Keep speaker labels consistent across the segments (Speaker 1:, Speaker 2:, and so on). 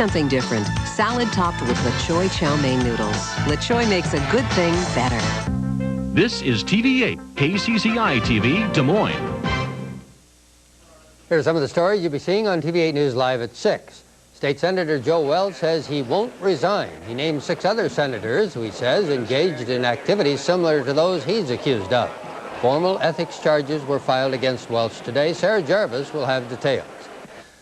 Speaker 1: something different. Salad topped with Le Choy chow mein noodles. Le Choy makes a good thing better.
Speaker 2: This is TV8, KCCI TV, Des Moines.
Speaker 3: Here's some of the stories you'll be seeing on TV8 News Live at 6. State Senator Joe Wells says he won't resign. He named 6 other senators who he says engaged in activities similar to those he's accused of. Formal ethics charges were filed against Welch today. Sarah Jarvis will have details.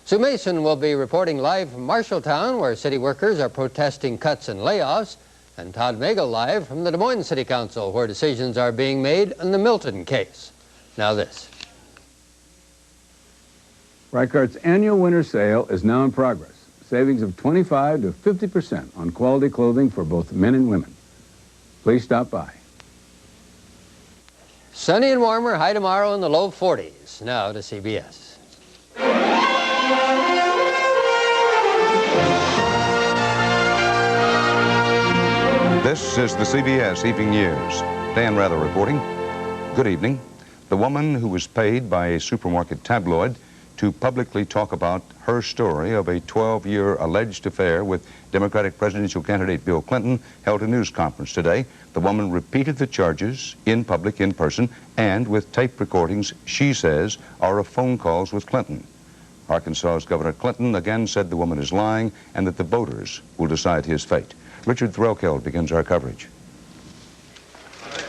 Speaker 3: Sue Mason will be reporting live from Marshalltown, where city workers are protesting cuts and layoffs. And Todd Magel live from the Des Moines City Council, where decisions are being made in the Milton case. Now this.
Speaker 4: Reichardt's annual winter sale is now in progress. Savings of 25 to 50% on quality clothing for both men and women. Please stop by.
Speaker 3: Sunny and warmer, high tomorrow in the low 40s. Now to CBS.
Speaker 5: This is the CBS Evening News. Dan Rather reporting. Good evening. The woman who was paid by a supermarket tabloid to publicly talk about her story of a 12-year alleged affair with Democratic presidential candidate Bill Clinton held a news conference today. The woman repeated the charges in public, in person, and with tape recordings, she says, are of phone calls with Clinton. Arkansas's Governor Clinton again said the woman is lying and that the voters will decide his fate. Richard Threlkeld begins our coverage.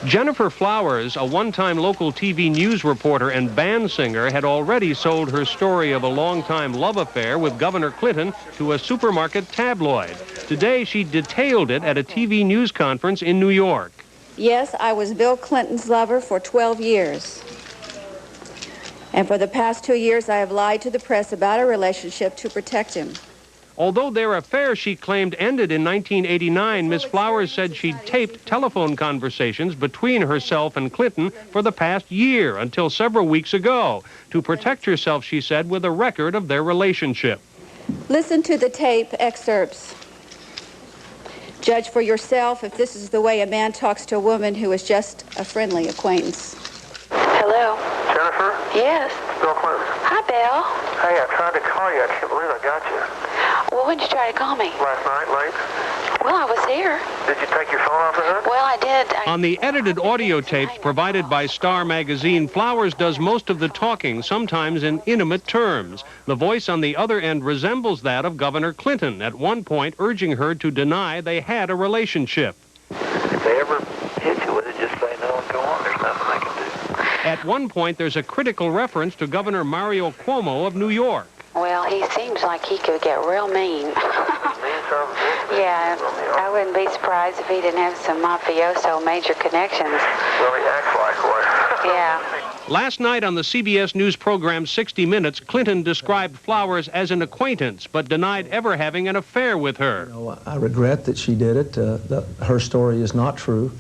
Speaker 6: Jennifer Flowers, a one-time local TV news reporter and band singer, had already sold her story of a long-time love affair with Governor Clinton to a supermarket tabloid. Today, she detailed it at a TV news conference in New York.
Speaker 7: Yes, I was Bill Clinton's lover for 12 years. And for the past 2 years, I have lied to the press about our relationship to protect him.
Speaker 6: Although their affair, she claimed, ended in 1989, Ms. Flowers said she'd taped telephone conversations between herself and Clinton for the past year until several weeks ago to protect herself, she said, with a record of their relationship.
Speaker 7: Listen to the tape excerpts. Judge for yourself if this is the way a man talks to a woman who is just a friendly acquaintance.
Speaker 8: Hello?
Speaker 9: Jennifer?
Speaker 8: Yes?
Speaker 9: Bill Clinton.
Speaker 8: Hi, Bill.
Speaker 9: Hey, I tried to call you. I can't believe I got you.
Speaker 8: Well, when did you try to call me?
Speaker 9: Last night, late.
Speaker 8: Well, I was here.
Speaker 9: Did you take your phone off the hook?
Speaker 8: Well, I did.
Speaker 6: On the edited audio tapes provided by Star Magazine, Flowers does most of the talking, sometimes in intimate terms. The voice on the other end resembles that of Governor Clinton, at one point urging her to deny they had a relationship.
Speaker 9: If they ever hit you with it, just say no and go on. There's nothing they can do.
Speaker 6: At one point, there's a critical reference to Governor Mario Cuomo of New York.
Speaker 8: Well, he seems like he could get real mean. Yeah, I wouldn't be surprised if he didn't have some mafioso major connections.
Speaker 9: Well, he acts like one.
Speaker 8: Yeah.
Speaker 6: Last night on the CBS News program 60 Minutes, Clinton described Flowers as an acquaintance, but denied ever having an affair with her.
Speaker 10: You know, I regret that she did it. Her story is not true,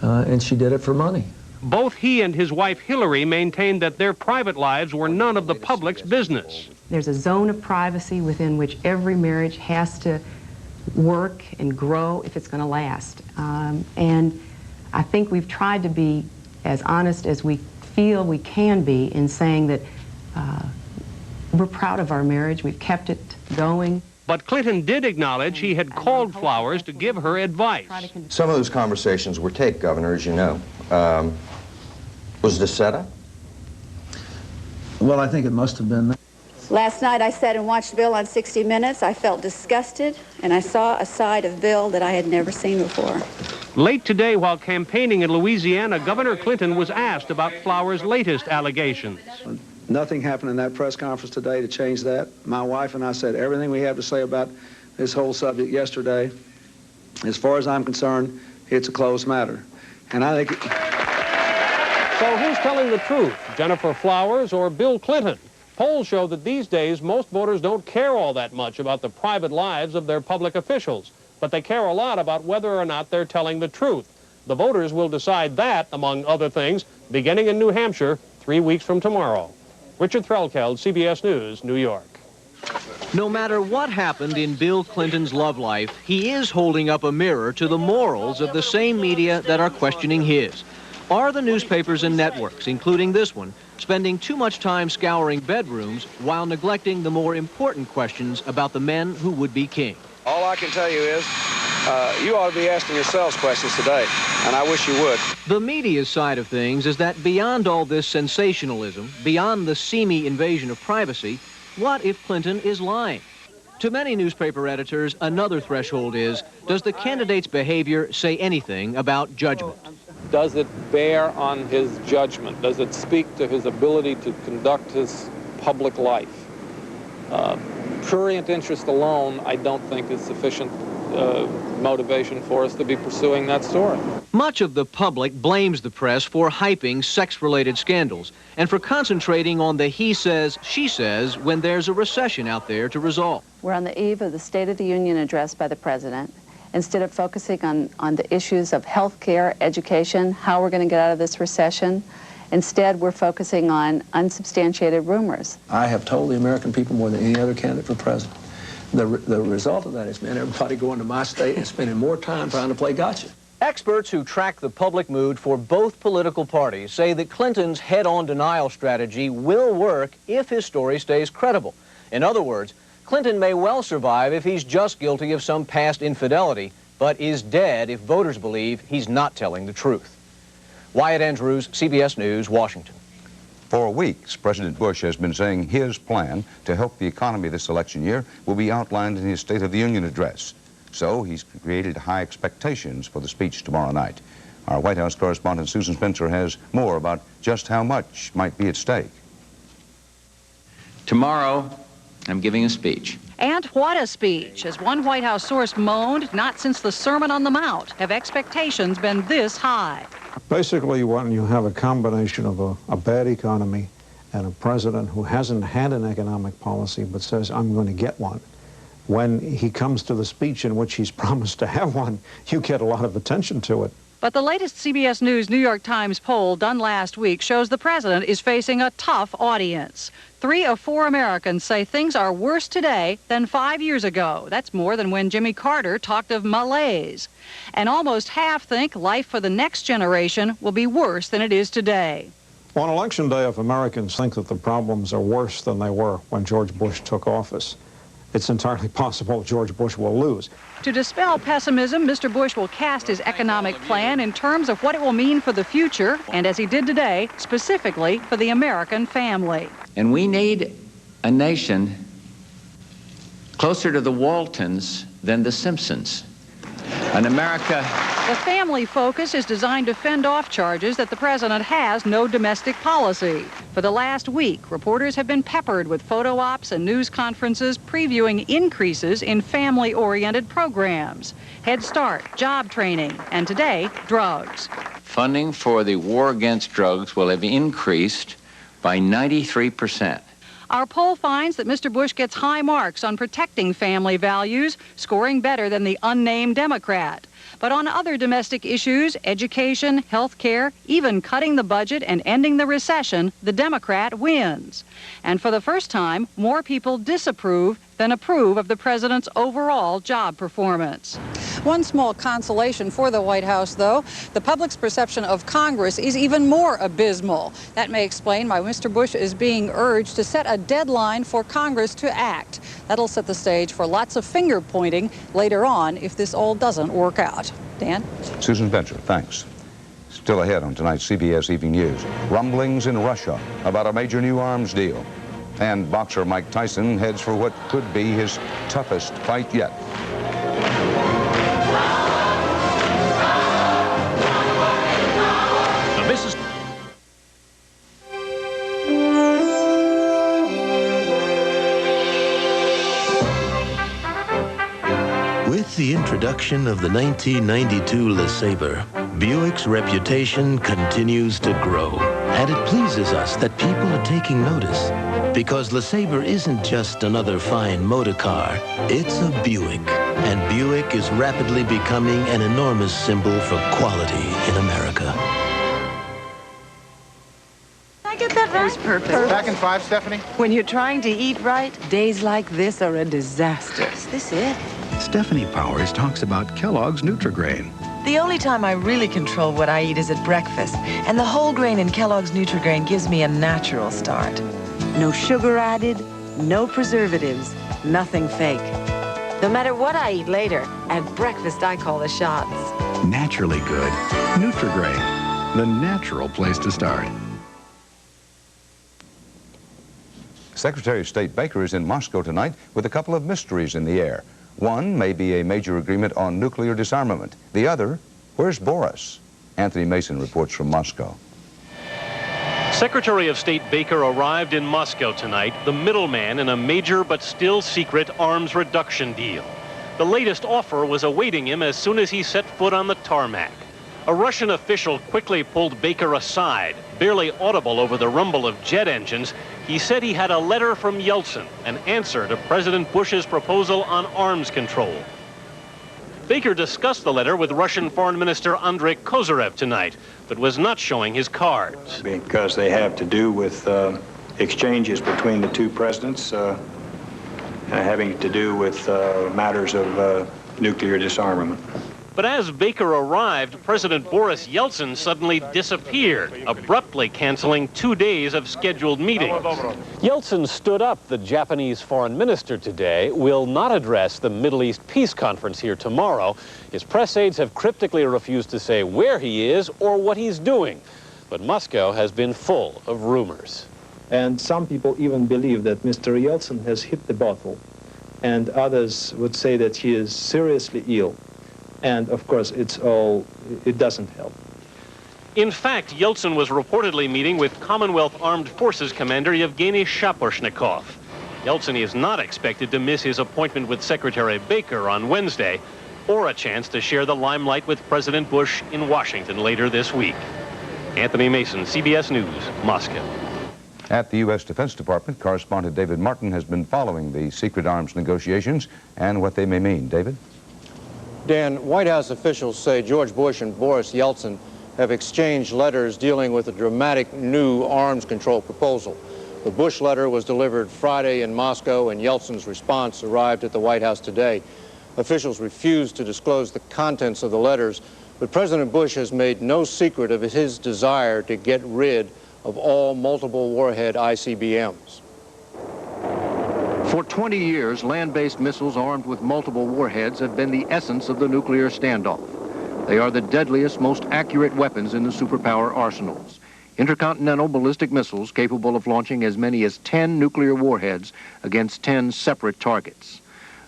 Speaker 10: and she did it for money.
Speaker 6: Both he and his wife Hillary maintained that their private lives were none of the public's business.
Speaker 11: There's a zone of privacy within which every marriage has to work and grow if it's going to last. And I think we've tried to be as honest as we feel we can be in saying that we're proud of our marriage. We've kept it going.
Speaker 6: But Clinton did acknowledge he had called Flowers to give her advice.
Speaker 12: Some of those conversations were taped, Governor, as you know. Was this set up?
Speaker 10: Well, I think it must have been.
Speaker 7: Last night I sat and watched Bill on 60 Minutes. I felt disgusted, and I saw a side of Bill that I had never seen before.
Speaker 6: Late today, while campaigning in Louisiana, Governor Clinton was asked about Flowers' latest allegations.
Speaker 10: Nothing happened in that press conference today to change that. My wife and I said everything we have to say about this whole subject yesterday. As far as I'm concerned, it's a closed matter. And I think...
Speaker 6: So who's telling the truth, Jennifer Flowers or Bill Clinton? Polls show that these days most voters don't care all that much about the private lives of their public officials, but they care a lot about whether or not they're telling the truth. The voters will decide that, among other things, beginning in New Hampshire 3 weeks from tomorrow. Richard Threlkeld, CBS News, New York.
Speaker 13: No matter what happened in Bill Clinton's love life, he is holding up a mirror to the morals of the same media that are questioning his. Are the newspapers and networks, including this one, spending too much time scouring bedrooms while neglecting the more important questions about the men who would be king.
Speaker 10: All I can tell you is you ought to be asking yourselves questions today, and I wish you would.
Speaker 13: The media side of things is that beyond all this sensationalism, beyond the seamy invasion of privacy, what if Clinton is lying? To many newspaper editors, another threshold is, does the candidate's behavior say anything about judgment?
Speaker 6: Does it bear on his judgment? Does it speak to his ability to conduct his public life? Prurient interest alone, I don't think, is sufficient motivation for us to be pursuing that story.
Speaker 13: Much of the public blames the press for hyping sex-related scandals and for concentrating on the he says, she says when there's a recession out there to resolve.
Speaker 14: We're on the eve of the State of the Union address by the President. Instead of focusing on the issues of health care, education, how we're going to get out of this recession, instead we're focusing on unsubstantiated rumors.
Speaker 10: I have told the American people more than any other candidate for president. The result of that has been everybody going to my state and spending more time trying to play gotcha.
Speaker 13: Experts who track the public mood for both political parties say that Clinton's head-on denial strategy will work if his story stays credible. In other words, Clinton may well survive if he's just guilty of some past infidelity, but is dead if voters believe he's not telling the truth. Wyatt Andrews, CBS News, Washington.
Speaker 5: For weeks, President Bush has been saying his plan to help the economy this election year will be outlined in his State of the Union address. So he's created high expectations for the speech tomorrow night. Our White House correspondent Susan Spencer has more about just how much might be at stake.
Speaker 15: Tomorrow, I'm giving a speech.
Speaker 16: And what a speech. As one White House source moaned, not since the Sermon on the Mount have expectations been this high.
Speaker 17: Basically, when you have a combination of a bad economy and a president who hasn't had an economic policy but says, I'm going to get one, when he comes to the speech in which he's promised to have one, you get a lot of attention to it.
Speaker 16: But the latest CBS News New York Times poll done last week shows the president is facing a tough audience. 3 of 4 Americans say things are worse today than 5 years ago. That's more than when Jimmy Carter talked of malaise. And almost half think life for the next generation will be worse than it is today.
Speaker 17: On Election Day, if Americans think that the problems are worse than they were when George Bush took office, it's entirely possible George Bush will lose.
Speaker 16: To dispel pessimism, Mr. Bush will cast his economic plan in terms of what it will mean for the future, and as he did today, specifically for the American family.
Speaker 15: And we need a nation closer to the Waltons than the Simpsons. An America...
Speaker 16: The family focus is designed to fend off charges that the president has no domestic policy. For the last week, reporters have been peppered with photo ops and news conferences previewing increases in family-oriented programs. Head Start, job training, and today, drugs.
Speaker 15: Funding for the war against drugs will have increased by 93%.
Speaker 16: Our poll finds that Mr. Bush gets high marks on protecting family values, scoring better than the unnamed Democrat. But on other domestic issues, education, health care, even cutting the budget and ending the recession, the Democrat wins. And for the first time, more people disapprove than approve of the president's overall job performance. One small consolation for the White House, though, the public's perception of Congress is even more abysmal. That may explain why Mr. Bush is being urged to set a deadline for Congress to act. That'll set the stage for lots of finger-pointing later on if this all doesn't work out. Dan?
Speaker 5: Susan Spencer, thanks. Still ahead on tonight's CBS Evening News. Rumblings in Russia about a major new arms deal. And boxer Mike Tyson heads for what could be his toughest fight yet.
Speaker 18: With the introduction of the 1992 LeSabre, Buick's reputation continues to grow. And it pleases us that people are taking notice, because LeSabre isn't just another fine motor car, it's a Buick. And Buick is rapidly becoming an enormous symbol for quality in America.
Speaker 19: I get that right? Perfect.
Speaker 20: Back in 5, Stephanie?
Speaker 19: When you're trying to eat right, days like this are a disaster. Is this it?
Speaker 21: Stephanie Powers talks about Kellogg's Nutri-Grain.
Speaker 19: The only time I really control what I eat is at breakfast, and the whole grain in Kellogg's Nutri-Grain gives me a natural start. No sugar added, no preservatives, nothing fake. No matter what I eat later, at breakfast I call the shots.
Speaker 20: Naturally good. Nutri-Grain, the natural place to start.
Speaker 5: Secretary of State Baker is in Moscow tonight with a couple of mysteries in the air. One may be a major agreement on nuclear disarmament. The other, where's Boris? Anthony Mason reports from Moscow.
Speaker 6: Secretary of State Baker arrived in Moscow tonight, the middleman in a major but still secret arms reduction deal. The latest offer was awaiting him as soon as he set foot on the tarmac. A Russian official quickly pulled Baker aside, barely audible over the rumble of jet engines. He said he had a letter from Yeltsin, an answer to President Bush's proposal on arms control. Baker discussed the letter with Russian Foreign Minister Andrei Kozyrev tonight, but was not showing his cards.
Speaker 21: Because they have to do with exchanges between the two presidents, having to do with matters of nuclear disarmament.
Speaker 6: But as Baker arrived, President Boris Yeltsin suddenly disappeared, abruptly canceling 2 days of scheduled meetings. Yeltsin stood up. The Japanese foreign minister today will not address the Middle East Peace Conference here tomorrow. His press aides have cryptically refused to say where he is or what he's doing. But Moscow has been full of rumors.
Speaker 22: And some people even believe that Mr. Yeltsin has hit the bottle, and others would say that he is seriously ill. And of course, it doesn't help.
Speaker 6: In fact, Yeltsin was reportedly meeting with Commonwealth Armed Forces Commander Yevgeny Shaposhnikov. Yeltsin is not expected to miss his appointment with Secretary Baker on Wednesday, or a chance to share the limelight with President Bush in Washington later this week. Anthony Mason, CBS News, Moscow.
Speaker 5: At the U.S. Defense Department, correspondent David Martin has been following the secret arms negotiations and what they may mean. David?
Speaker 23: Dan, White House officials say George Bush and Boris Yeltsin have exchanged letters dealing with a dramatic new arms control proposal. The Bush letter was delivered Friday in Moscow, and Yeltsin's response arrived at the White House today. Officials refused to disclose the contents of the letters, but President Bush has made no secret of his desire to get rid of all multiple warhead ICBMs.
Speaker 15: For 20 years, land-based missiles armed with multiple warheads have been the essence of the nuclear standoff. They are the deadliest, most accurate weapons in the superpower arsenals. Intercontinental ballistic missiles capable of launching as many as 10 nuclear warheads against 10 separate targets.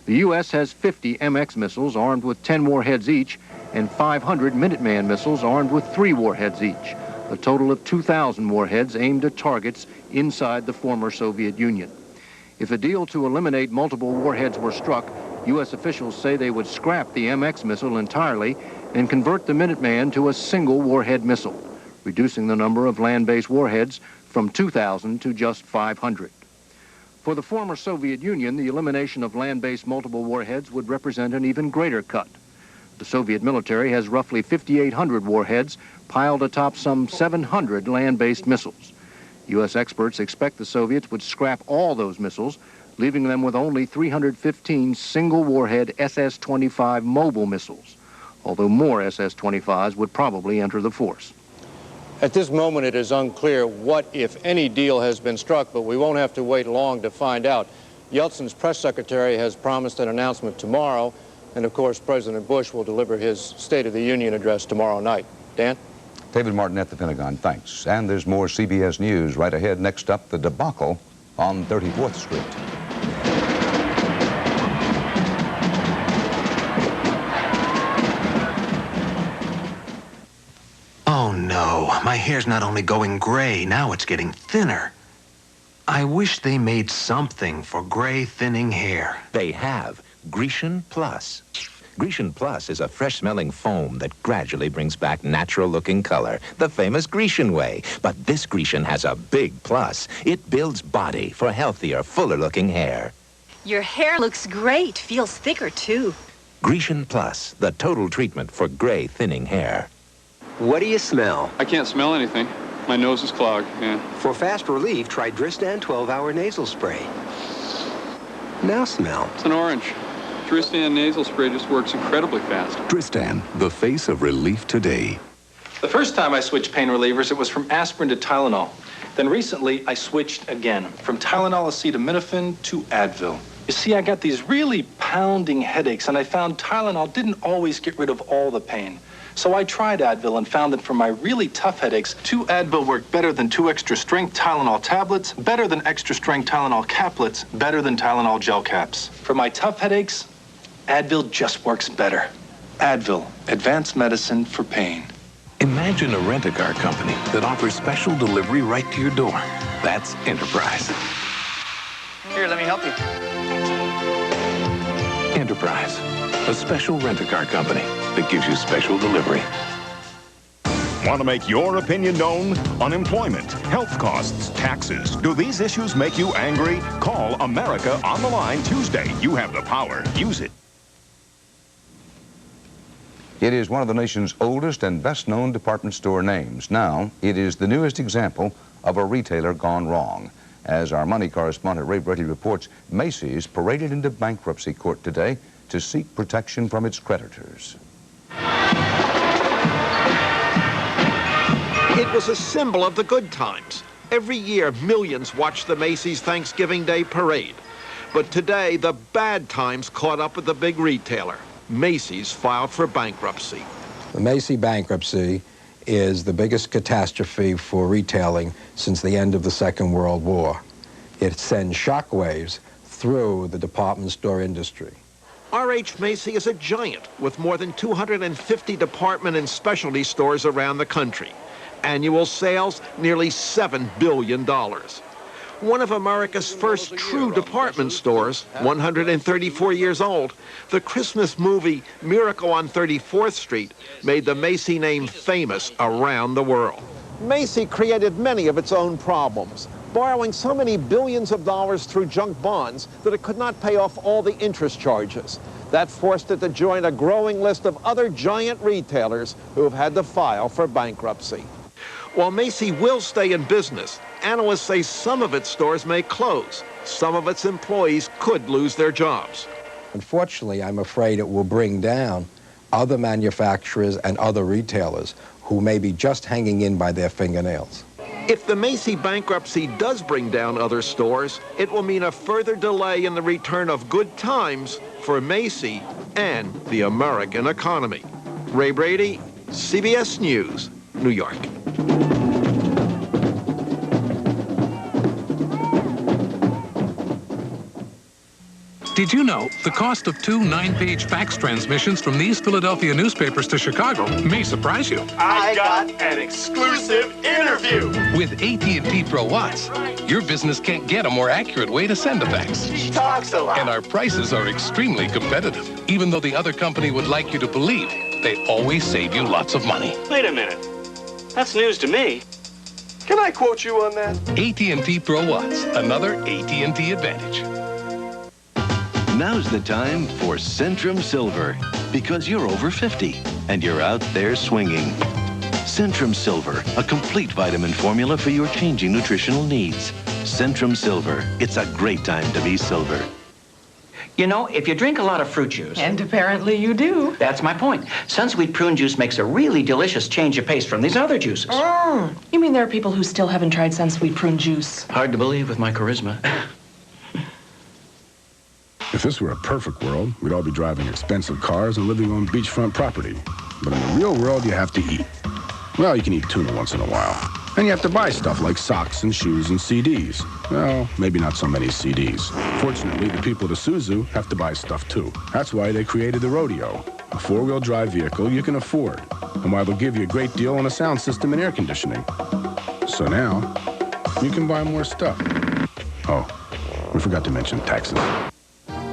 Speaker 15: The U.S. has 50 MX missiles armed with 10 warheads each and 500 Minuteman missiles armed with 3 warheads each, a total of 2,000 warheads aimed at targets inside the former Soviet Union. If a deal to eliminate multiple warheads were struck, U.S. officials say they would scrap the MX missile entirely and convert the Minuteman to a single warhead missile, reducing the number of land-based warheads from 2,000 to just 500. For the former Soviet Union, the elimination of land-based multiple warheads would represent an even greater cut. The Soviet military has roughly 5,800 warheads piled atop some 700 land-based missiles. U.S. experts expect the Soviets would scrap all those missiles, leaving them with only 315 single-warhead SS-25 mobile missiles, although more SS-25s would probably enter the force.
Speaker 23: At this moment, it is unclear what, if any, deal has been struck, but we won't have to wait long to find out. Yeltsin's press secretary has promised an announcement tomorrow, and of course, President Bush will deliver his State of the Union address tomorrow night. Dan?
Speaker 5: David Martin at the Pentagon, thanks. And there's more CBS News right ahead. Next up, the debacle on 34th Street.
Speaker 24: Oh no, my hair's not only going gray, now it's getting thinner. I wish they made something for gray thinning hair.
Speaker 25: They have Grecian Plus. Grecian Plus is a fresh-smelling foam that gradually brings back natural-looking color, the famous Grecian way. But this Grecian has a big plus. It builds body for healthier, fuller-looking hair.
Speaker 26: Your hair looks great, feels thicker, too.
Speaker 25: Grecian Plus, the total treatment for gray, thinning hair.
Speaker 27: What do you smell?
Speaker 28: I can't smell anything. My nose is clogged, yeah.
Speaker 27: For fast relief, try Dristan 12-hour nasal spray. Now smell.
Speaker 28: It's an orange. Dristan nasal spray just works incredibly fast.
Speaker 20: Dristan, the face of relief today.
Speaker 1: The first time I switched pain relievers, it was from aspirin to Tylenol. Then recently, I switched again, from Tylenol acetaminophen to Advil. You see, I got these really pounding headaches, and I found Tylenol didn't always get rid of all the pain. So I tried Advil and found that for my really tough headaches, 2 Advil worked better than 2 extra-strength Tylenol tablets, better than extra-strength Tylenol caplets, better than Tylenol gel caps. For my tough headaches, Advil just works better. Advil, advanced medicine for pain.
Speaker 20: Imagine a rent-a-car company that offers special delivery right to your door. That's Enterprise.
Speaker 1: Here, let me help you.
Speaker 20: Enterprise, a special rent-a-car company that gives you special delivery.
Speaker 2: Want to make your opinion known? Unemployment, health costs, taxes. Do these issues make you angry? Call America on the Line Tuesday. You have the power. Use it.
Speaker 5: It is one of the nation's oldest and best-known department store names. Now, it is the newest example of a retailer gone wrong. As our money correspondent Ray Brady reports, Macy's paraded into bankruptcy court today to seek protection from its creditors.
Speaker 3: It was a symbol of the good times. Every year, millions watch the Macy's Thanksgiving Day parade. But today, the bad times caught up with the big retailer. Macy's filed for bankruptcy.
Speaker 4: The Macy bankruptcy is the biggest catastrophe for retailing since the end of the Second World War. It sends shockwaves through the department store industry.
Speaker 3: R.H. Macy is a giant with more than 250 department and specialty stores around the country. Annual sales, nearly $7 billion. One of America's first true department stores, 134 years old, the Christmas movie Miracle on 34th Street made the Macy name famous around the world. Macy created many of its own problems, borrowing so many billions of dollars through junk bonds that it could not pay off all the interest charges. That forced it to join a growing list of other giant retailers who have had to file for bankruptcy. While Macy will stay in business, analysts say some of its stores may close. Some of its employees could lose their jobs.
Speaker 4: Unfortunately, I'm afraid it will bring down other manufacturers and other retailers who may be just hanging in by their fingernails.
Speaker 3: If the Macy bankruptcy does bring down other stores, it will mean a further delay in the return of good times for Macy and the American economy. Ray Brady, CBS News, New York.
Speaker 8: Did you know the cost of 2 9-page fax transmissions from these Philadelphia newspapers to Chicago may surprise you?
Speaker 9: I got an exclusive interview.
Speaker 8: With AT&T Pro Watts, your business can't get a more accurate way to send a fax.
Speaker 9: She talks a lot.
Speaker 8: And our prices are extremely competitive. Even though the other company would like you to believe, they always save you lots of money.
Speaker 9: Wait a minute. That's news to me. Can I quote you on that?
Speaker 8: AT&T Pro Watts, another AT&T advantage.
Speaker 11: Now's the time for Centrum Silver, because you're over 50 and you're out there swinging. Centrum Silver, a complete vitamin formula for your changing nutritional needs. Centrum Silver, it's a great time to be silver.
Speaker 12: You know, if you drink a lot of fruit juice...
Speaker 19: And apparently you do.
Speaker 12: That's my point. Sunsweet prune juice makes a really delicious change of pace from these other juices.
Speaker 19: You mean there are people who still haven't tried Sunsweet prune juice?
Speaker 12: Hard to believe with my charisma.
Speaker 20: If this were a perfect world, we'd all be driving expensive cars and living on beachfront property. But in the real world, you have to eat. Well, you can eat tuna once in a while. And you have to buy stuff like socks and shoes and CDs. Well, maybe not so many CDs. Fortunately, the people at Isuzu have to buy stuff too. That's why they created the Rodeo, a 4-wheel drive vehicle you can afford, and why they'll give you a great deal on a sound system and air conditioning. So now, you can buy more stuff. Oh, we forgot to mention taxes.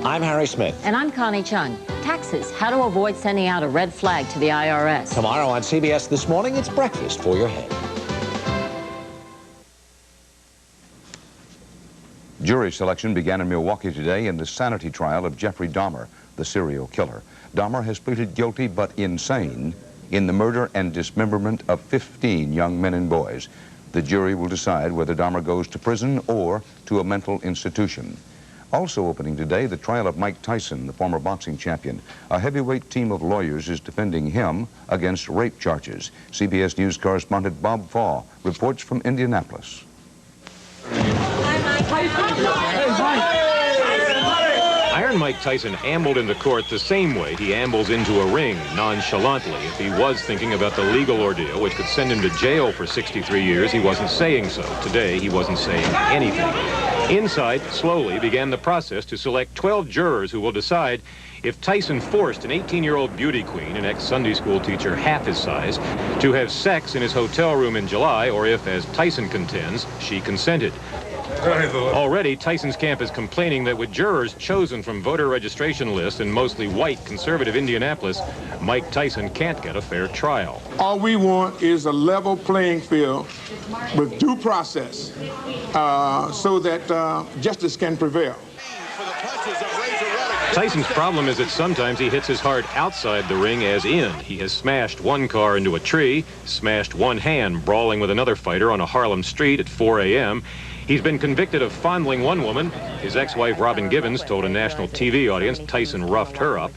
Speaker 29: I'm Harry Smith.
Speaker 30: And I'm Connie Chung. Taxes, how to avoid sending out a red flag to the IRS.
Speaker 29: Tomorrow on CBS This Morning, it's breakfast for your head.
Speaker 5: Jury selection began in Milwaukee today in the Sanity trial of Jeffrey Dahmer, the serial killer. Dahmer has pleaded guilty but insane in the murder and dismemberment of 15 young men and boys. The jury will decide whether Dahmer goes to prison or to a mental institution. Also opening today, the trial of Mike Tyson, the former boxing champion. A heavyweight team of lawyers is defending him against rape charges. CBS News correspondent Bob Faw reports from Indianapolis.
Speaker 6: Iron Mike Tyson ambled into court the same way he ambles into a ring, nonchalantly. If he was thinking about the legal ordeal, which could send him to jail for 63 years, he wasn't saying so. Today, he wasn't saying anything. Inside, slowly, began the process to select 12 jurors who will decide if Tyson forced an 18-year-old beauty queen, an ex-Sunday school teacher half his size, to have sex in his hotel room in July, or if, as Tyson contends, she consented. Already, Tyson's camp is complaining that with jurors chosen from voter registration lists in mostly white conservative Indianapolis, Mike Tyson can't get a fair trial.
Speaker 7: All we want is a level playing field with due process so that justice can prevail.
Speaker 6: Tyson's problem is that sometimes he hits as hard outside the ring as in. He has smashed one car into a tree, smashed one hand brawling with another fighter on a Harlem street at 4 a.m., He's been convicted of fondling one woman. His ex-wife, Robin Givens, told a national TV audience Tyson roughed her up.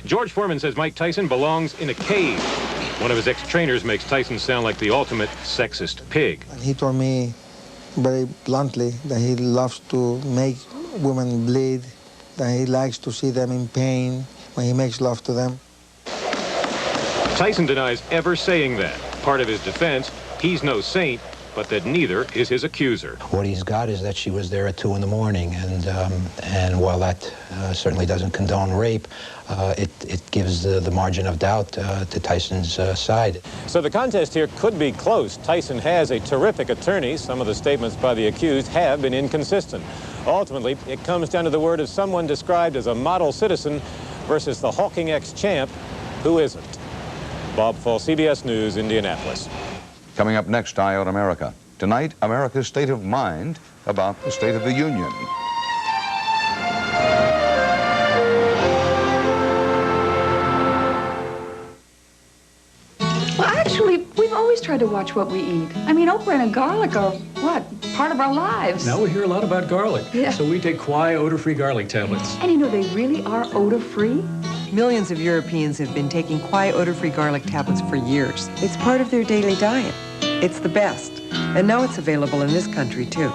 Speaker 6: George Foreman says Mike Tyson belongs in a cage. One of his ex-trainers makes Tyson sound like the ultimate sexist pig.
Speaker 10: He told me very bluntly that he loves to make women bleed, that he likes to see them in pain when he makes love to them.
Speaker 6: Tyson denies ever saying that. Part of his defense, he's no saint, but that neither is his accuser.
Speaker 13: What he's got is that she was there at 2 in the morning, and while that certainly doesn't condone rape, it gives the margin of doubt to Tyson's side.
Speaker 6: So the contest here could be close. Tyson has a terrific attorney. Some of the statements by the accused have been inconsistent. Ultimately, it comes down to the word of someone described as a model citizen versus the hulking ex-champ who isn't. Bob Fall, CBS News, Indianapolis.
Speaker 5: Coming up next, Eye on America. Tonight, America's state of mind about the State of the Union.
Speaker 14: Well, actually, we've always tried to watch what we eat. I mean, okra and garlic are, what, part of our lives.
Speaker 16: Now we hear a lot about garlic.
Speaker 14: Yeah.
Speaker 16: So we take Kwai odor-free garlic tablets.
Speaker 14: And you know, they really are odor-free.
Speaker 19: Millions of Europeans have been taking Kwai odor-free garlic tablets for years. It's part of their daily diet. It's the best. And now it's available in this country, too.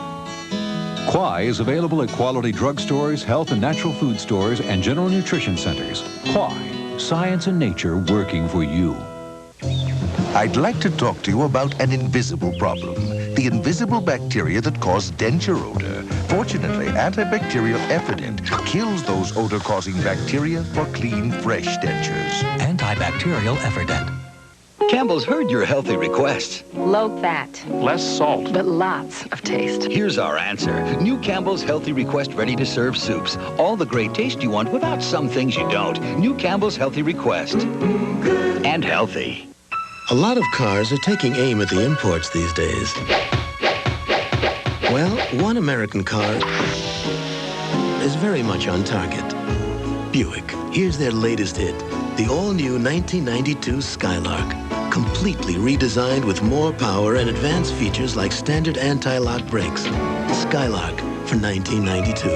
Speaker 17: Kwai is available at quality drugstores, health and natural food stores, and general nutrition centers. Kwai, science and nature working for you.
Speaker 18: I'd like to talk to you about an invisible problem. The invisible bacteria that cause denture odor. Fortunately, antibacterial Effident kills those odor-causing bacteria for clean, fresh dentures.
Speaker 21: Antibacterial Effident.
Speaker 22: Campbell's heard your healthy requests.
Speaker 30: Low fat.
Speaker 22: Less salt.
Speaker 30: But lots of taste.
Speaker 22: Here's our answer. New Campbell's Healthy Request ready-to-serve soups. All the great taste you want without some things you don't. New Campbell's Healthy Request. And healthy.
Speaker 31: A lot of cars are taking aim at the imports these days. Well, one American car is very much on target. Buick. Here's their latest hit. The all-new 1992 Skylark. Completely redesigned with more power and advanced features like standard anti-lock brakes. Skylark for 1992.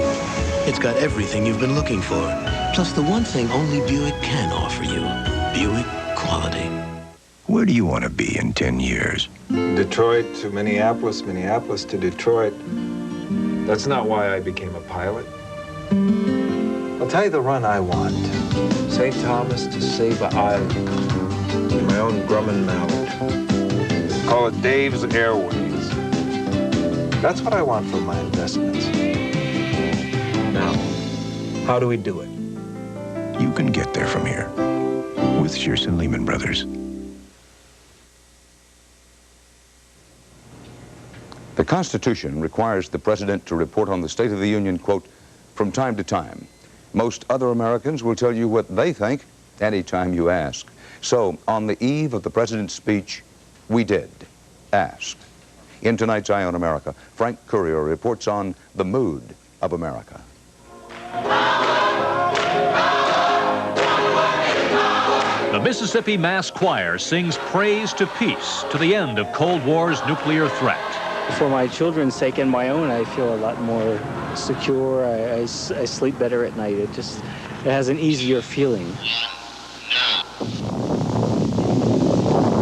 Speaker 31: It's got everything you've been looking for. Plus the one thing only Buick can offer you. Buick quality.
Speaker 32: Where do you want to be in 10 years?
Speaker 33: Detroit to Minneapolis, Minneapolis to Detroit. That's not why I became a pilot. I'll tell you the run I want. St. Thomas to Saba Island. My own Grumman Mallard. Call it Dave's Airways. That's what I want for my investments. Now, how do we do it?
Speaker 32: You can get there from here with Shearson Lehman Brothers.
Speaker 5: The Constitution requires the President to report on the State of the Union, quote, from time to time. Most other Americans will tell you what they think anytime you ask. So, on the eve of the President's speech, we did ask. In tonight's Eye on America, Frank Courier reports on the mood of America.
Speaker 34: The Mississippi Mass Choir sings praise to peace to the end of Cold War's nuclear threat.
Speaker 1: For my children's sake and my own, I feel a lot more secure. I sleep better at night. It has an easier feeling.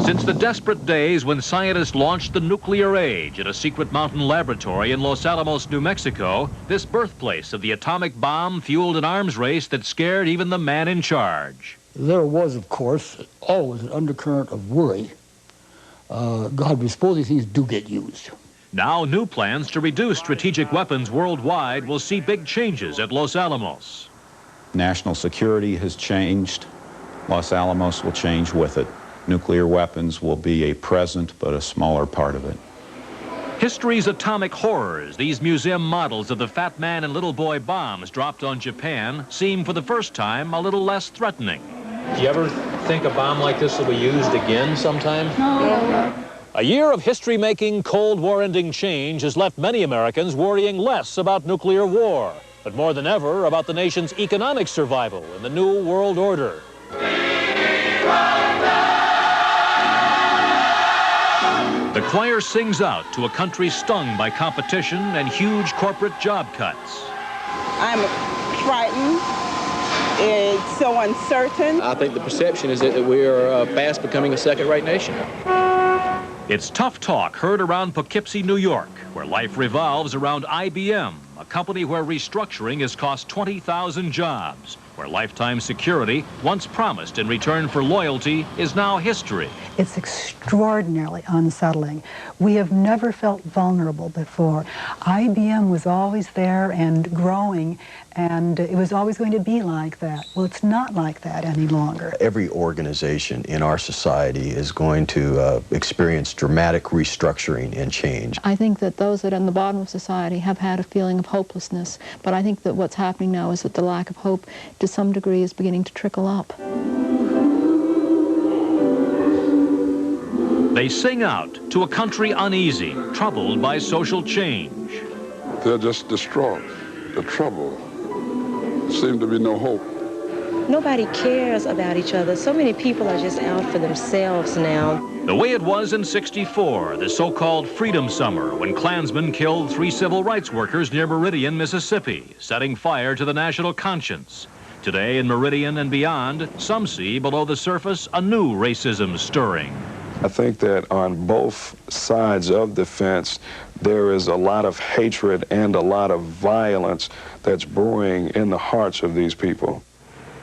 Speaker 17: Since the desperate days when scientists launched the nuclear age at a secret mountain laboratory in Los Alamos, New Mexico, this birthplace of the atomic bomb fueled an arms race that scared even the man in charge.
Speaker 2: There was, of course, always an undercurrent of worry. God, we suppose these things do get used.
Speaker 17: Now new plans to reduce strategic weapons worldwide will see big changes at Los Alamos.
Speaker 3: National security has changed. Los Alamos will change with it. Nuclear weapons will be a present but a smaller part of it.
Speaker 17: History's atomic horrors, these museum models of the Fat Man and Little Boy bombs dropped on Japan, seem for the first time a little less threatening.
Speaker 6: Do you ever think a bomb like this will be used again sometime?
Speaker 2: No.
Speaker 17: A year of history-making, Cold War-ending change has left many Americans worrying less about nuclear war, but more than ever about the nation's economic survival in the new world order. The choir sings out to a country stung by competition and huge corporate job cuts.
Speaker 4: I'm frightened. It's so uncertain.
Speaker 16: I think the perception is that we are fast becoming a second-rate nation.
Speaker 17: It's tough talk heard around Poughkeepsie, New York, where life revolves around IBM, a company where restructuring has cost 20,000 jobs, where lifetime security, once promised in return for loyalty, is now history.
Speaker 8: It's extraordinarily unsettling. We have never felt vulnerable before. IBM was always there and growing, and it was always going to be like that. Well, it's not like that any longer.
Speaker 9: Every organization in our society is going to experience dramatic restructuring and change.
Speaker 15: I think that those that are in the bottom of society have had a feeling of hopelessness, but I think that what's happening now is that the lack of hope to some degree is beginning to trickle up.
Speaker 17: They sing out to a country uneasy, troubled by social change.
Speaker 23: They're just distraught. The trouble. There seems to be no hope.
Speaker 24: Nobody cares about each other. So many people are just out for themselves now.
Speaker 17: The way it was in '64, the so-called Freedom Summer, when Klansmen killed 3 civil rights workers near Meridian, Mississippi, setting fire to the national conscience. Today in Meridian and beyond, some see below the surface a new racism stirring.
Speaker 33: I think that on both sides of the fence, there is a lot of hatred and a lot of violence that's brewing in the hearts of these people.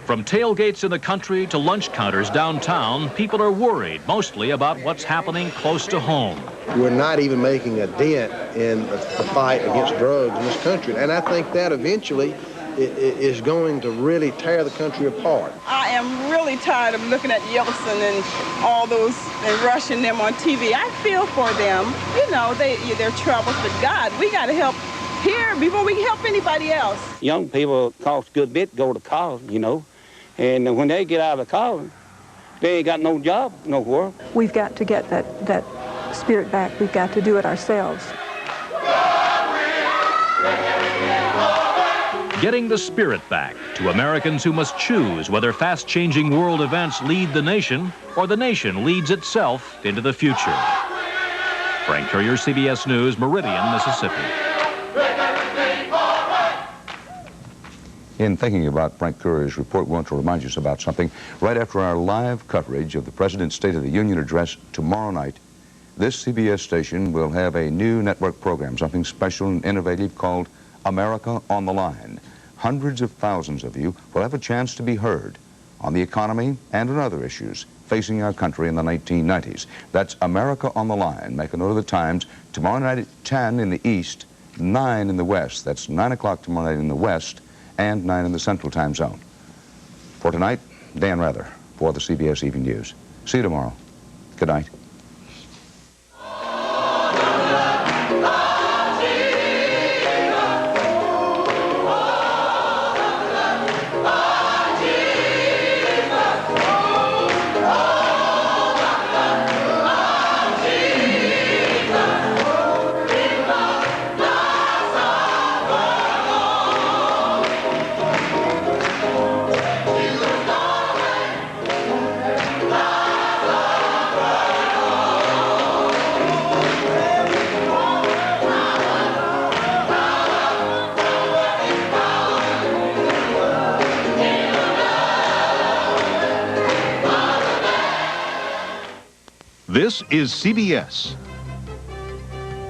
Speaker 17: From tailgates in the country to lunch counters downtown, people are worried mostly about what's happening close to home.
Speaker 25: We're not even making a dent in the fight against drugs in this country, and I think that eventually is going to really tear the country apart.
Speaker 4: I am really tired of looking at Yeltsin and all those and rushing them on TV. I feel for them. You know, they're troubles, but God, we got to help here before we can help anybody else.
Speaker 26: Young people cost a good bit to go to college, you know, and when they get out of college, they ain't got no job nowhere.
Speaker 8: We've got to get that spirit back. We've got to do it ourselves.
Speaker 17: Getting the spirit back to Americans who must choose whether fast-changing world events lead the nation or the nation leads itself into the future. Frank Courier, CBS News, Meridian, Mississippi.
Speaker 5: In thinking about Frank Courier's report, we want to remind you about something. Right after our live coverage of the President's State of the Union address tomorrow night, this CBS station will have a new network program, something special and innovative called America on the Line. Hundreds of thousands of you will have a chance to be heard on the economy and on other issues facing our country in the 1990s. That's America on the Line. Make a note of the times. Tomorrow night at 10 in the East, 9 in the West. That's 9 o'clock tomorrow night in the West and 9 in the Central Time Zone. For tonight, Dan Rather for the CBS Evening News. See you tomorrow. Good night.
Speaker 7: This is CBS.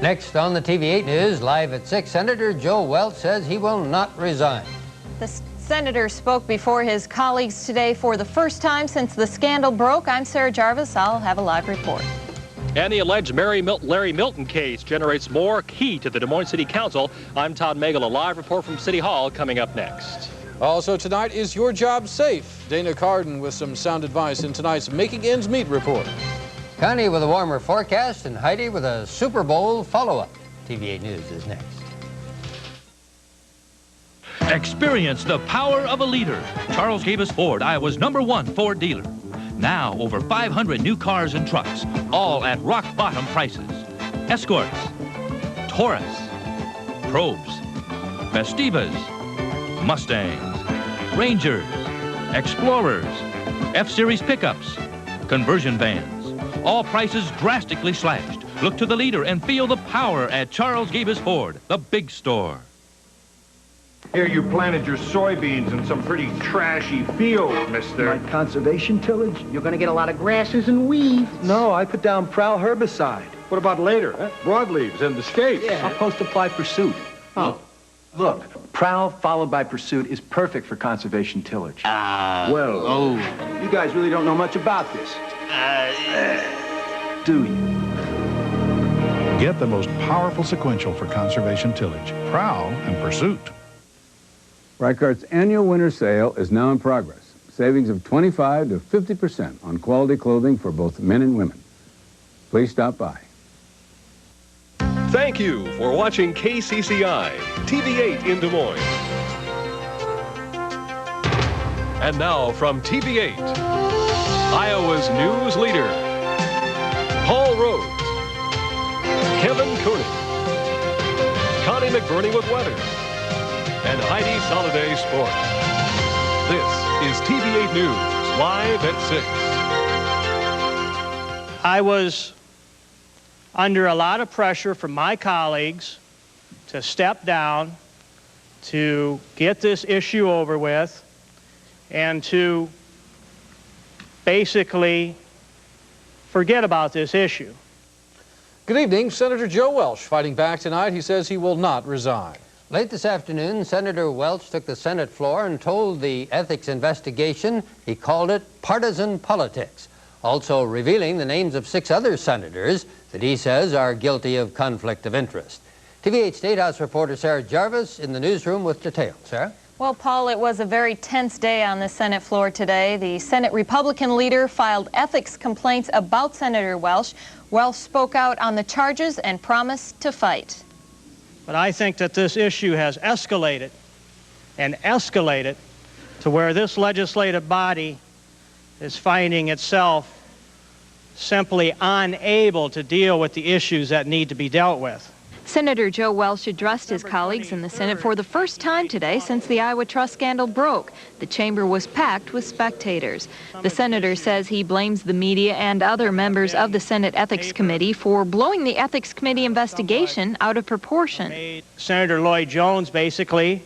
Speaker 10: Next on the TV8 News, live at 6, Senator Joe Welch says he will not resign.
Speaker 11: The senator spoke before his colleagues today for the first time since the scandal broke. I'm Sarah Jarvis. I'll have a live report.
Speaker 12: And the alleged Larry Milton case generates more heat at the Des Moines City Council. I'm Todd Magel. A live report from City Hall coming up next.
Speaker 13: Also tonight, is your job safe? Dana Carden with some sound advice in tonight's Making Ends Meet report.
Speaker 10: Connie with a warmer forecast and Heidi with a Super Bowl follow-up. TV8 News is next.
Speaker 17: Experience the power of a leader. Charles Gabus Ford, Iowa's #1 Ford dealer. Now over 500 new cars and trucks, all at rock-bottom prices. Escorts, Taurus, Probes, Festivas, Mustangs, Rangers, Explorers, F-Series pickups, conversion vans. All prices drastically slashed. Look to the leader and feel the power at Charles Gabus Ford, the big store.
Speaker 7: Here you planted your soybeans in some pretty trashy field, mister.
Speaker 14: Like conservation tillage? You're going to get a lot of grasses and weeds.
Speaker 7: No, I put down Prowl herbicide. What about later? Broadleaves and the scapes.
Speaker 14: Yeah.
Speaker 7: I'll
Speaker 14: post-apply Pursuit. Oh. Look, Prowl followed by Pursuit is perfect for conservation tillage. You guys really don't know much about this. Do you?
Speaker 32: Get the most powerful sequential for conservation tillage, Prowl and Pursuit.
Speaker 18: Reichardt's annual winter sale is now in progress. Savings of 25 to 50% on quality clothing for both men and women. Please stop by.
Speaker 6: Thank you for watching KCCI, TV8 in Des Moines. And now from TV8, Iowa's news leader, Paul Rhodes, Kevin Koenig, Connie McBurney with weather, and Heidi Soliday Sports. This is TV8 News, live at 6.
Speaker 19: I was under a lot of pressure from my colleagues to step down, to get this issue over with, and to basically forget about this issue.
Speaker 13: Good evening. Senator Joe Welch fighting back tonight. He says he will not resign.
Speaker 10: Late this afternoon, Senator Welch took the Senate floor and told the ethics investigation he called it partisan politics, also revealing the names of 6 other senators that he says are guilty of conflict of interest. TV8 State House reporter Sarah Jarvis in the newsroom with details. Sarah?
Speaker 11: Well, Paul, it was a very tense day on the Senate floor today. The Senate Republican leader filed ethics complaints about Senator Welch. Welch spoke out on the charges and promised to fight.
Speaker 19: But I think that this issue has escalated and escalated to where this legislative body is finding itself simply unable to deal with the issues that need to be dealt with.
Speaker 11: Senator Joe Welch addressed his colleagues in the Senate for the first time today since the Iowa Trust scandal broke. The chamber was packed with spectators. The senator says he blames the media and other members of the Senate Ethics Committee for blowing the Ethics Committee investigation out of proportion.
Speaker 19: Senator Lloyd Jones basically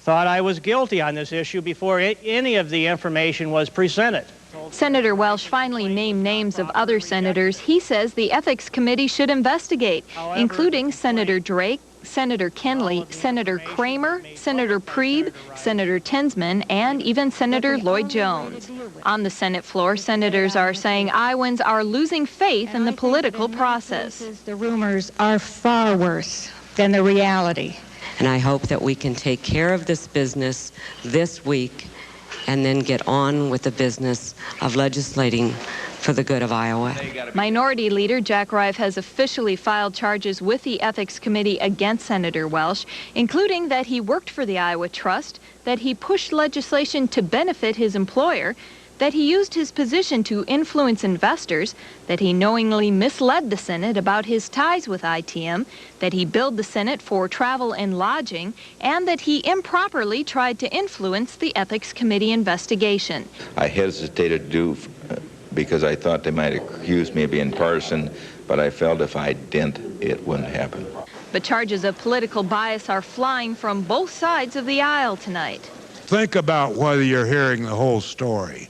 Speaker 19: thought I was guilty on this issue before any of the information was presented.
Speaker 11: Senator Welch finally named names of other senators he says the Ethics Committee should investigate, including Senator Drake, Senator Kenley, Senator Kramer, Senator Priebe, Senator Tinsman, and even Senator Lloyd Jones. On the Senate floor, senators are saying Iowans are losing faith in the political process.
Speaker 20: The rumors are far worse than the reality.
Speaker 21: And I hope that we can take care of this business this week and then get on with the business of legislating for the good of Iowa.
Speaker 11: Minority Leader Jack Rife has officially filed charges with the Ethics Committee against Senator Welch, including that he worked for the Iowa Trust, that he pushed legislation to benefit his employer, that he used his position to influence investors, that he knowingly misled the Senate about his ties with ITM, that he billed the Senate for travel and lodging, and that he improperly tried to influence the Ethics Committee investigation.
Speaker 27: I hesitated to do because I thought they might accuse me of being partisan, but I felt if I didn't, it wouldn't happen.
Speaker 11: But charges of political bias are flying from both sides of the aisle tonight.
Speaker 28: Think about whether you're hearing the whole story.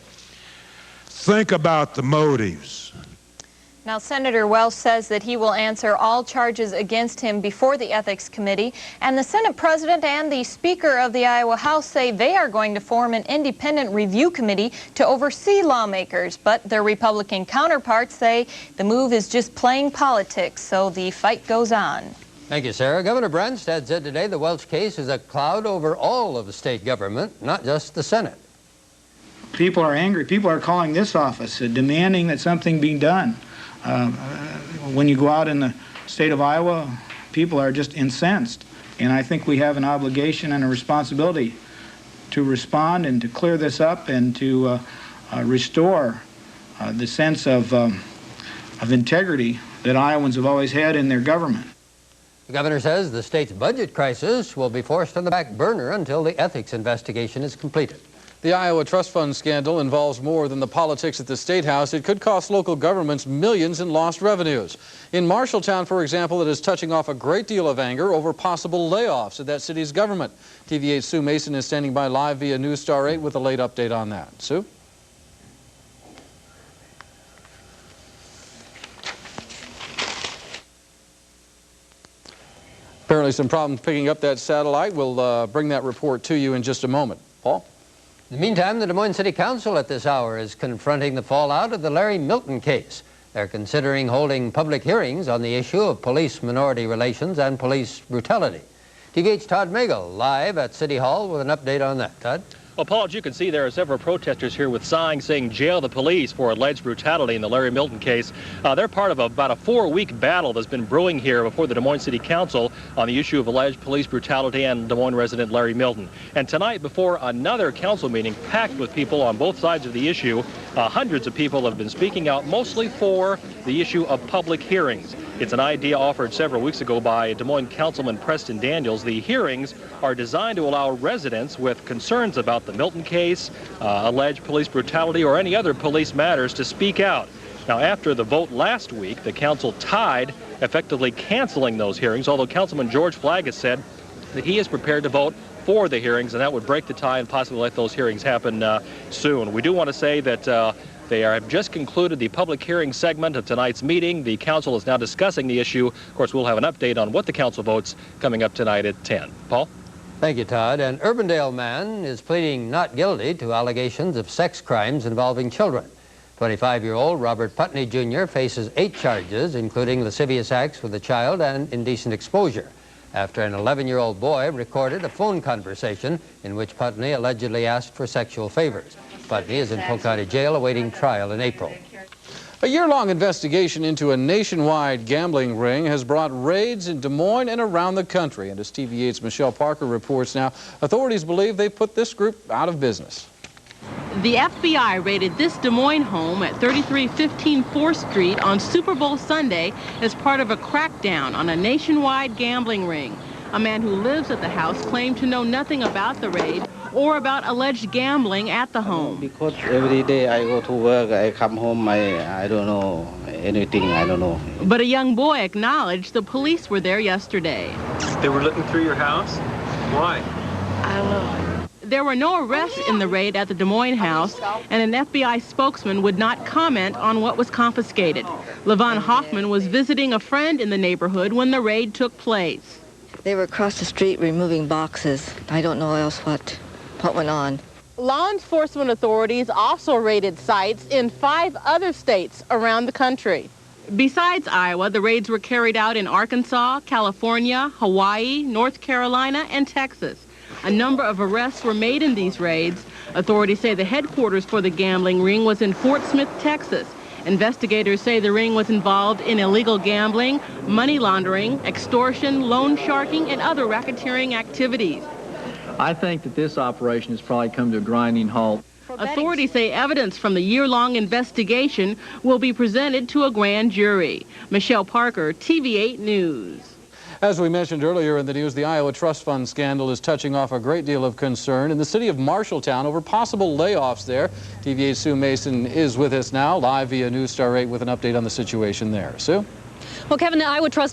Speaker 28: Think about the motives.
Speaker 11: Now, Senator Welch says that he will answer all charges against him before the Ethics Committee, and the Senate President and the Speaker of the Iowa House say they are going to form an independent review committee to oversee lawmakers, but their Republican counterparts say the move is just playing politics, so the fight goes on.
Speaker 10: Thank you, Sarah. Governor Branstad said today the Welch case is a cloud over all of the state government, not just the Senate.
Speaker 1: People are angry. People are calling this office, demanding that something be done. When you go out in the state of Iowa, people are just incensed. And I think we have an obligation and a responsibility to respond and to clear this up and to restore the sense of integrity that Iowans have always had in their government.
Speaker 10: The governor says the state's budget crisis will be forced on the back burner until the ethics investigation is completed.
Speaker 13: The Iowa Trust Fund scandal involves more than the politics at the State House. It could cost local governments millions in lost revenues. In Marshalltown, for example, it is touching off a great deal of anger over possible layoffs at that city's government. TV8's Sue Mason is standing by live via News Star 8 with a late update on that. Sue? Apparently some problems picking up that satellite. We'll bring that report to you in just a moment. Paul?
Speaker 10: In the meantime, the Des Moines City Council at this hour is confronting the fallout of the Larry Milton case. They're considering holding public hearings on the issue of police-minority relations and police brutality. TV8's Todd Magel live at City Hall with an update on that. Todd?
Speaker 12: Well, Paul, as you can see, there are several protesters here with signs saying jail the police for alleged brutality in the Larry Milton case. They're part of about a 4-week battle that's been brewing here before the Des Moines City Council on the issue of alleged police brutality and Des Moines resident Larry Milton. And tonight, before another council meeting packed with people on both sides of the issue, hundreds of people have been speaking out, mostly for the issue of public hearings. It's an idea offered several weeks ago by Des Moines Councilman Preston Daniels. The hearings are designed to allow residents with concerns about the Milton case, alleged police brutality, or any other police matters to speak out. Now, after the vote last week, the council tied, effectively canceling those hearings, although Councilman George Flagg has said that he is prepared to vote for the hearings, and that would break the tie and possibly let those hearings happen soon. We do want to say that they have just concluded the public hearing segment of tonight's meeting. The council is now discussing the issue. Of course, we'll have an update on what the council votes coming up tonight at 10. Paul?
Speaker 10: Thank you, Todd. An Urbandale man is pleading not guilty to allegations of sex crimes involving children. 25-year-old Robert Putney Jr. faces 8 charges, including lascivious acts with a child and indecent exposure, after an 11-year-old boy recorded a phone conversation in which Putney allegedly asked for sexual favors. Putney is in Polk County Jail awaiting trial in April.
Speaker 13: A year-long investigation into a nationwide gambling ring has brought raids in Des Moines and around the country. And as TV8's Michelle Parker reports now, authorities believe they've put this group out of business.
Speaker 2: The FBI raided this Des Moines home at 3315 4th Street on Super Bowl Sunday as part of a crackdown on a nationwide gambling ring. A man who lives at the house claimed to know nothing about the raid or about alleged gambling at the home.
Speaker 3: Because every day I go to work, I come home, I don't know anything, I don't know.
Speaker 2: But a young boy acknowledged the police were there yesterday.
Speaker 9: They were looking through your house? Why?
Speaker 3: I don't know.
Speaker 2: There were no arrests in the raid at the Des Moines house, and an FBI spokesman would not comment on what was confiscated. Levon Hoffman was visiting a friend in the neighborhood when the raid took place.
Speaker 15: They were across the street removing boxes. I don't know else what went on.
Speaker 2: Law enforcement authorities also raided sites in 5 other states around the country. Besides Iowa, the raids were carried out in Arkansas, California, Hawaii, North Carolina, and Texas. A number of arrests were made in these raids. Authorities say the headquarters for the gambling ring was in Fort Smith, Texas. Investigators say the ring was involved in illegal gambling, money laundering, extortion, loan sharking, and other racketeering activities.
Speaker 16: I think that this operation has probably come to a grinding halt.
Speaker 2: Authorities say evidence from the year-long investigation will be presented to a grand jury. Michelle Parker, TV8 News.
Speaker 13: As we mentioned earlier in the news, the Iowa Trust Fund scandal is touching off a great deal of concern in the city of Marshalltown over possible layoffs there. TV8's Sue Mason is with us now, live via News Star 8 with an update on the situation there. Sue?
Speaker 22: Well, Kevin, the Iowa Trust